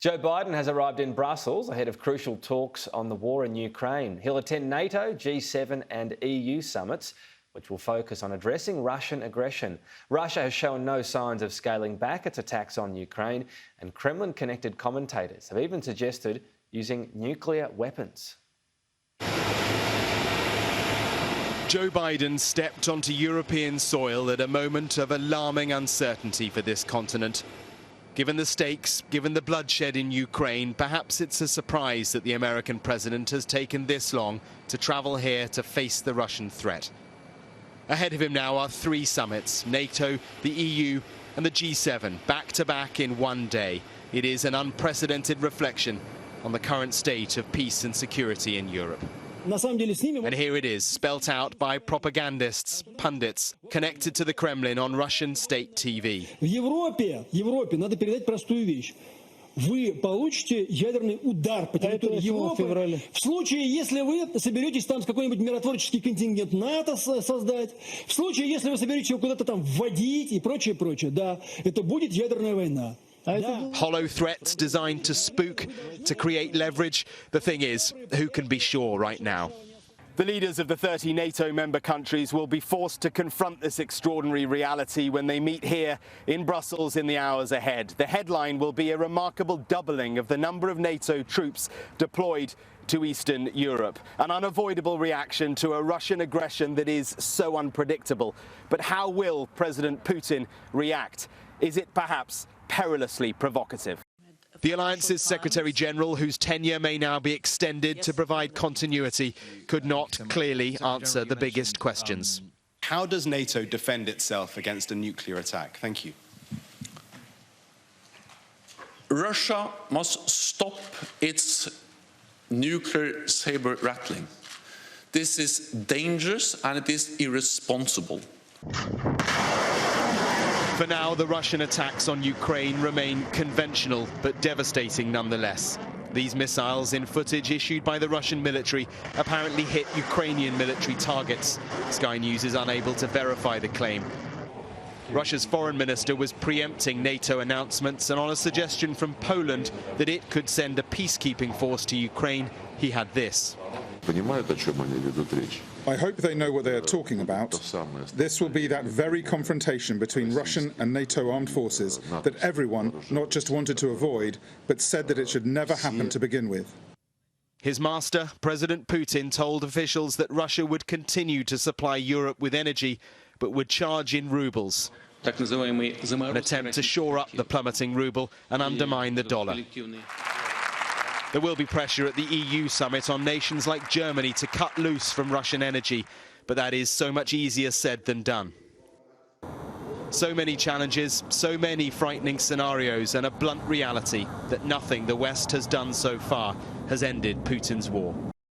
Joe Biden has arrived in Brussels ahead of crucial talks on the war in Ukraine. He'll attend NATO, G7 and EU summits, which will focus on addressing Russian aggression. Russia has shown no signs of scaling back its attacks on Ukraine, and Kremlin-connected commentators have even suggested using nuclear weapons. Joe Biden stepped onto European soil at a moment of alarming uncertainty for this continent. Given the stakes, given the bloodshed in Ukraine, perhaps it's a surprise that the American president has taken this long to travel here to face the Russian threat. Ahead of him now are 3 summits, NATO, the EU and the G7, back-to-back in one day. It is an unprecedented reflection on the current state of peace and security in Europe. And here it is, spelt out by propagandists, pundits, connected to the Kremlin on Russian state TV. В Европе надо передать простую вещь. Вы получите ядерный удар по территории Европы в случае, если вы соберетесь там с какой-нибудь миротворческий контингент НАТО создать, в случае, если вы соберетесь его куда-то там вводить и прочее, прочее. Да, это будет ядерная война. Hollow threats designed to spook, to create leverage. The thing is, who can be sure right now? The leaders of the 30 NATO member countries will be forced to confront this extraordinary reality when they meet here in Brussels in the hours ahead. The headline will be a remarkable doubling of the number of NATO troops deployed to Eastern Europe, an unavoidable reaction to a Russian aggression that is so unpredictable. But how will President Putin react? Is it perhaps perilously provocative? The Alliance's Secretary-General, whose tenure may now be extended to provide continuity, could not clearly answer the biggest questions. How does NATO defend itself against a nuclear attack? Thank you. Russia must stop its nuclear saber rattling. This is dangerous and it is irresponsible. For now, the Russian attacks on Ukraine remain conventional, but devastating nonetheless. These missiles, in footage issued by the Russian military, apparently hit Ukrainian military targets. Sky News is unable to verify the claim. Russia's foreign minister was preempting NATO announcements, and on a suggestion from Poland that it could send a peacekeeping force to Ukraine, he had this. I hope they know what they are talking about. This will be that very confrontation between Russian and NATO armed forces that everyone not just wanted to avoid, but said that it should never happen to begin with. His master, President Putin, told officials that Russia would continue to supply Europe with energy, but would charge in rubles. An attempt to shore up the plummeting ruble and undermine the dollar. There will be pressure at the EU summit on nations like Germany to cut loose from Russian energy, but that is so much easier said than done. So many challenges, so many frightening scenarios, and a blunt reality that nothing the West has done so far has ended Putin's war.